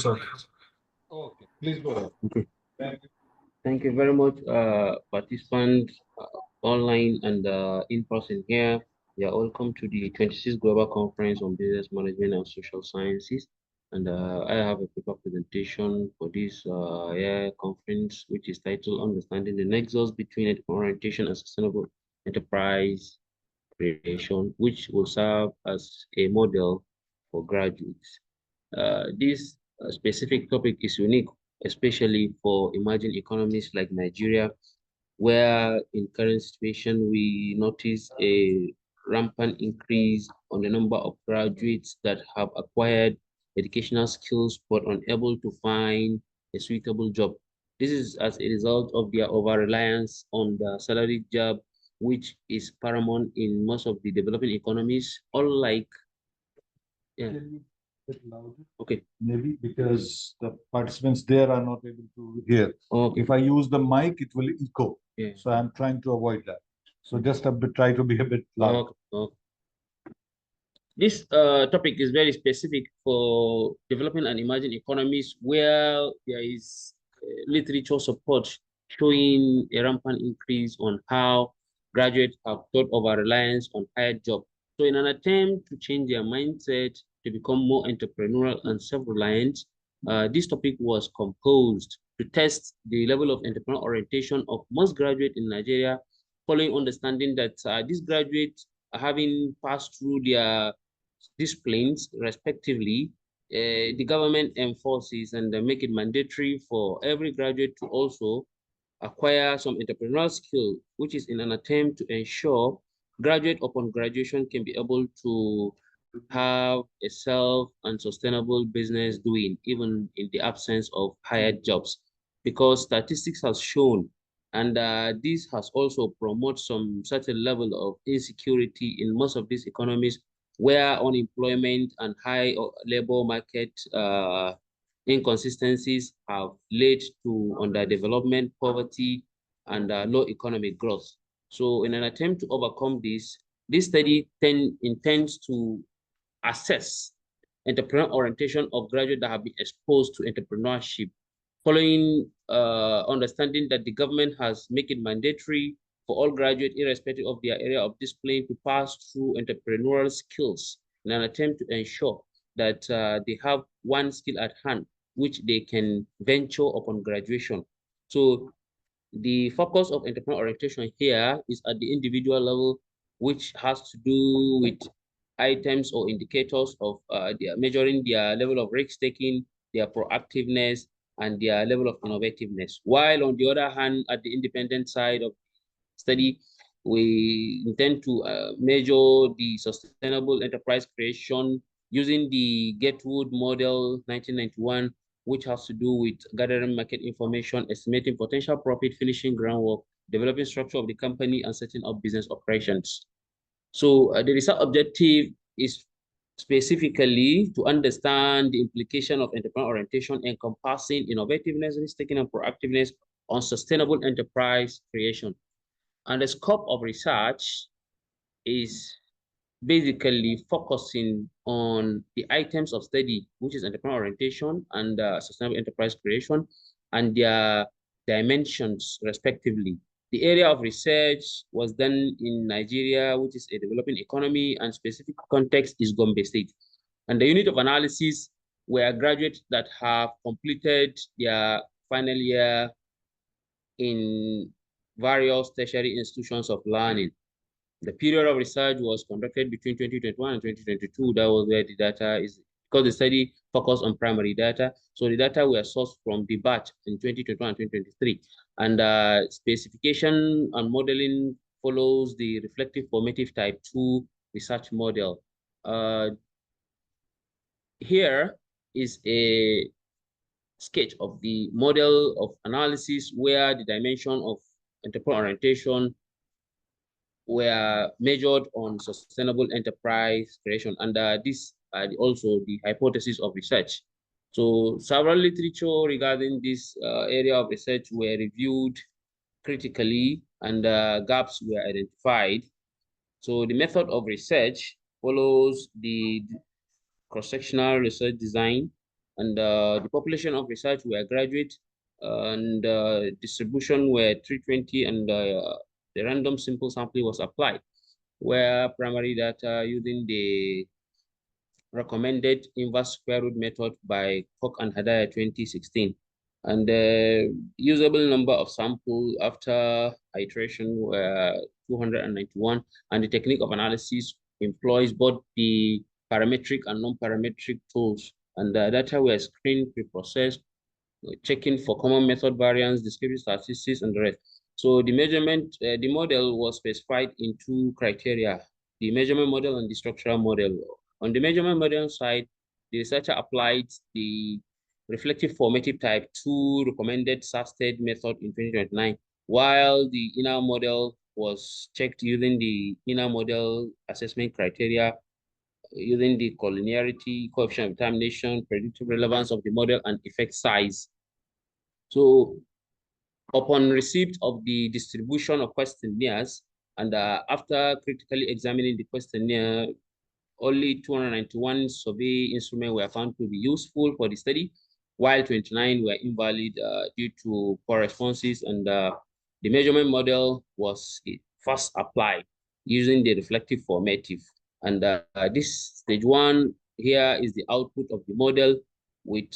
sir. Okay, please go ahead. Okay. Thank you. Thank you very much, participants online and in person here. You are welcome to the 26th Global Conference on Business Management and Social Sciences. And I have a paper presentation for this conference, which is titled Understanding the Nexus Between Orientation and Sustainable Enterprise Creation, which will serve as a model for graduates. This specific topic is unique, especially for emerging economies like Nigeria, where in current situation we notice a rampant increase on the number of graduates that have acquired educational skills but unable to find a suitable job. This is as a result of their over-reliance on the salary job, which is paramount in most of the developing economies, unlike, yeah, Can you bit louder? okay. Maybe because the participants there are not able to hear. Okay. If I use the mic, it will echo. Yeah. So I'm trying to avoid that. So just a bit, try to be a bit loud. Okay. Okay. This topic is very specific for developing and emerging economies where there is literature support showing a rampant increase on how graduates have thought of a reliance on hired jobs. So in an attempt to change their mindset to become more entrepreneurial and self-reliant, this topic was composed to test the level of entrepreneurial orientation of most graduates in Nigeria, following understanding that these graduates, having passed through their disciplines respectively, the government enforces and make it mandatory for every graduate to also acquire some entrepreneurial skill, which is in an attempt to ensure graduate upon graduation can be able to have a self and sustainable business doing, even in the absence of hired jobs. Because statistics has shown, and this has also promoted some certain level of insecurity in most of these economies where unemployment and high labor market inconsistencies have led to underdevelopment, poverty, and low economic growth. So in an attempt to overcome this study intends to assess entrepreneurial orientation of graduates that have been exposed to entrepreneurship, following understanding that the government has made it mandatory for all graduates, irrespective of their area of discipline, to pass through entrepreneurial skills in an attempt to ensure that they have one skill at hand, which they can venture upon graduation. So the focus of entrepreneurial orientation here is at the individual level, which has to do with items or indicators of their measuring their level of risk taking, their proactiveness, and their level of innovativeness. While on the other hand, at the independent side of study, we intend to measure the sustainable enterprise creation using the Gatewood model 1991, which has to do with gathering market information, estimating potential profit, finishing groundwork, developing structure of the company, and setting up business operations. So the research objective is specifically to understand the implication of entrepreneurial orientation encompassing innovativeness, risk-taking, and proactiveness on sustainable enterprise creation. And the scope of research is basically focusing on the items of study, which is entrepreneurial orientation and sustainable enterprise creation, and their dimensions respectively. The area of research was done in Nigeria, which is a developing economy, and specific context is Gombe State. And the unit of analysis were graduates that have completed their final year in various tertiary institutions of learning. The period of research was conducted between 2021 and 2022. That was where the data is, because the study focused on primary data. So the data were sourced from the batch in 2021 and 2023. And specification and modeling follows the reflective formative type 2 research model. Here is a sketch of the model of analysis where the dimension of entrepreneurial orientation were measured on sustainable enterprise creation. And this also the hypothesis of research. So several literature regarding this area of research were reviewed critically, and gaps were identified. So the method of research follows the cross-sectional research design and the population of research were graduate, and distribution were 320, and the random simple sampling was applied, where primary data using the recommended inverse square root method by Koch and Hadaya 2016. And the usable number of samples after iteration were 291, and the technique of analysis employs both the parametric and non-parametric tools, and the data were screened, pre-processed, checking for common method variance, descriptive statistics, and the rest. So the measurement, the model was specified in two criteria: the measurement model and the structural model. On the measurement model side, the researcher applied the reflective formative type 2 recommended SASTED method in 2029, while the inner model was checked using the inner model assessment criteria, using the collinearity, coefficient of determination, predictive relevance of the model, and effect size. So upon receipt of the distribution of questionnaires, and after critically examining the questionnaire, only 291 survey instruments were found to be useful for the study, while 29 were invalid due to poor responses, and the measurement model was first applied using the reflective formative. And this stage 1 here is the output of the model with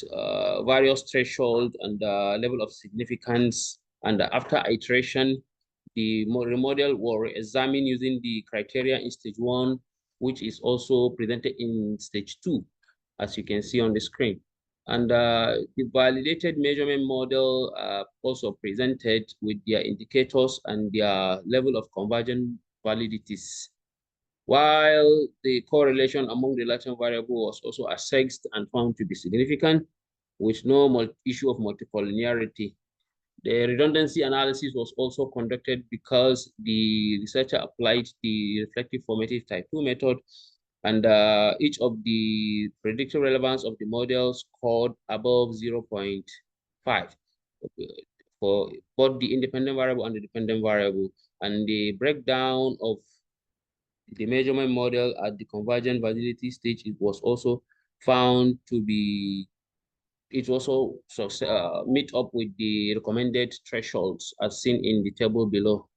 various threshold and level of significance. And after iteration, the model were examined using the criteria in stage 1, which is also presented in stage 2, as you can see on the screen. And the validated measurement model also presented with their indicators and their level of convergent validities, while the correlation among the latent variable was also assessed and found to be significant, with no issue of multicollinearity. The redundancy analysis was also conducted because the researcher applied the reflective formative type 2 method, and each of the predictive relevance of the model scored above 0.5 for both the independent variable and the dependent variable. And the breakdown of the measurement model at the convergent validity stage, it was also found to be, it also meet up with the recommended thresholds as seen in the table below.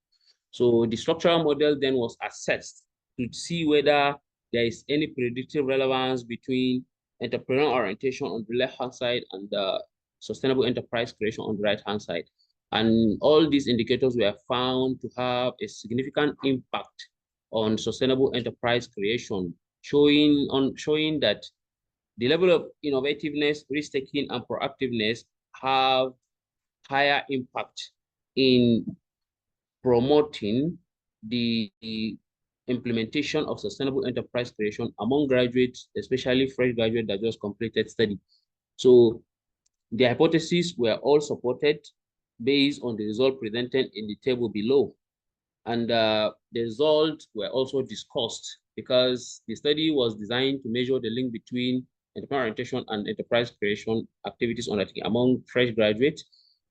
So the structural model then was assessed to see whether there is any predictive relevance between entrepreneurial orientation on the left-hand side and the sustainable enterprise creation on the right-hand side. And all these indicators were found to have a significant impact on sustainable enterprise creation, showing that the level of innovativeness, risk-taking, and proactiveness have higher impact in promoting the implementation of sustainable enterprise creation among graduates, especially fresh graduates that just completed study. So the hypotheses were all supported based on the result presented in the table below. And the results were also discussed because the study was designed to measure the link between entrepreneurial orientation and enterprise creation activities undertaken among fresh graduates.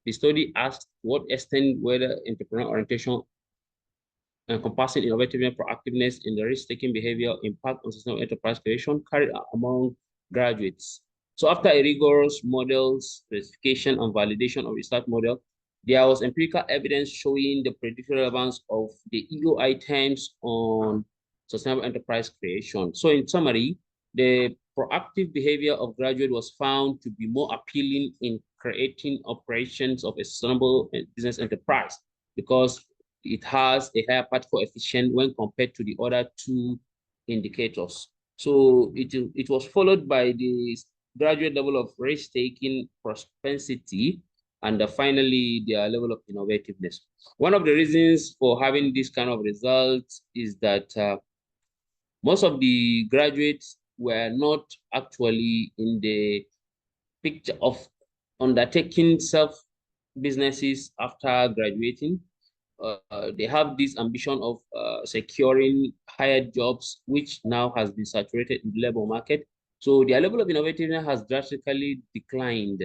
The study asked to what extent whether entrepreneurial orientation encompassing innovativeness, proactiveness in the risk-taking behavior impact on sustainable enterprise creation carried out among graduates. So after a rigorous model specification and validation of research model, there was empirical evidence showing the predictive relevance of the EO items on sustainable enterprise creation. So in summary, the proactive behavior of graduate was found to be more appealing in creating operations of a sustainable business enterprise because it has a higher path coefficient when compared to the other two indicators. So it was followed by the graduate level of risk-taking propensity, and finally, their level of innovativeness. One of the reasons for having this kind of results is that most of the graduates were not actually in the picture of undertaking self-businesses after graduating. They have this ambition of securing higher jobs, which now has been saturated in the labor market. So their level of innovativeness has drastically declined.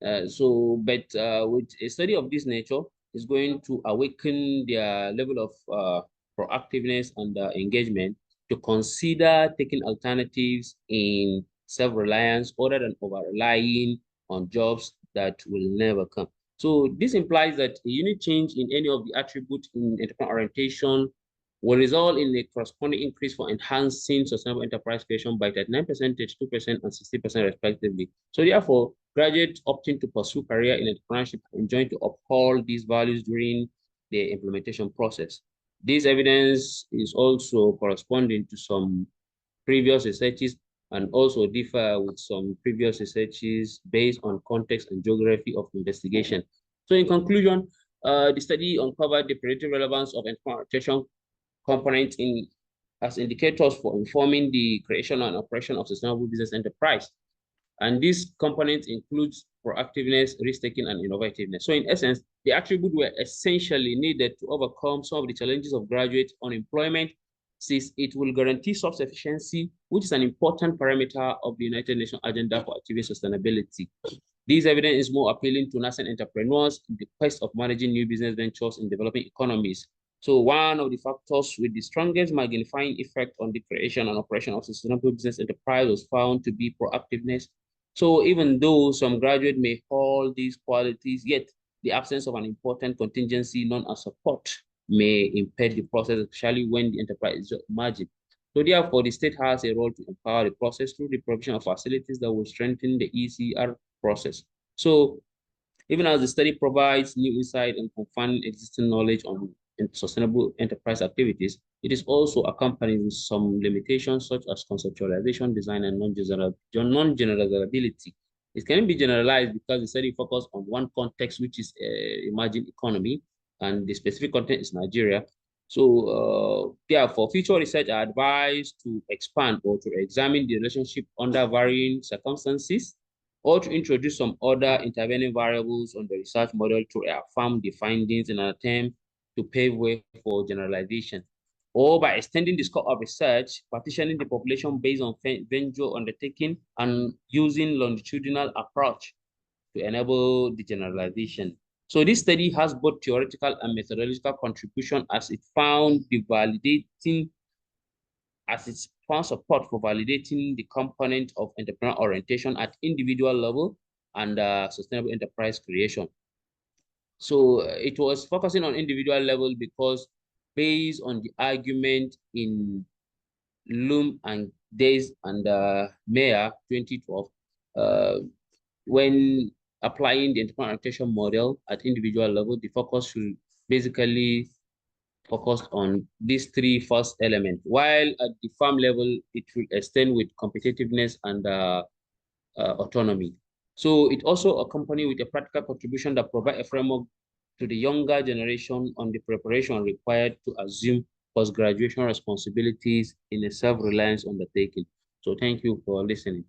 But with a study of this nature, is going to awaken their level of proactiveness and engagement to consider taking alternatives in self-reliance other than over-relying on jobs that will never come. So this implies that a unique change in any of the attributes in entrepreneurial orientation will result in a corresponding increase for enhancing sustainable enterprise creation by 39%, 32%, and 60% respectively. So therefore, graduates opting to pursue career in entrepreneurship enjoy to uphold these values during the implementation process. This evidence is also corresponding to some previous researches and also differ with some previous researches based on context and geography of investigation. So in conclusion, the study uncovered the predictive relevance of implementation components as indicators for informing the creation and operation of sustainable business enterprise. And these components includes proactiveness, risk-taking, and innovativeness. So in essence, the attributes were essentially needed to overcome some of the challenges of graduate unemployment, since it will guarantee self-sufficiency, which is an important parameter of the United Nations agenda for achieving sustainability. This evidence is more appealing to nascent entrepreneurs in the quest of managing new business ventures in developing economies. So one of the factors with the strongest magnifying effect on the creation and operation of sustainable business enterprise was found to be proactiveness. So even though some graduates may hold these qualities, yet the absence of an important contingency known as support may impede the process, especially when the enterprise is just emerging. So therefore, the state has a role to empower the process through the provision of facilities that will strengthen the ECR process. So even as the study provides new insight and confirm existing knowledge on sustainable enterprise activities, it is also accompanied with some limitations such as conceptualization, design, and non-generalizability. It can be generalized because the study focuses on one context, which is emerging economy, and the specific content is Nigeria. So for future research, I advise to expand or to examine the relationship under varying circumstances, or to introduce some other intervening variables on the research model to affirm the findings in an attempt to pave way for generalization, or by extending the scope of research, partitioning the population based on venture undertaking and using longitudinal approach to enable the generalization. So this study has both theoretical and methodological contribution as it found support for validating the component of entrepreneurial orientation at individual level and sustainable enterprise creation. So it was focusing on individual level because based on the argument in Loom and Days and Mayer 2012, when applying the entrepreneurial orientation model at individual level, the focus should basically focused on these three first elements, while at the farm level, it will extend with competitiveness and autonomy. So it also accompanied with a practical contribution that provide a framework to the younger generation on the preparation required to assume post-graduation responsibilities in a self-reliance undertaking. So thank you for listening.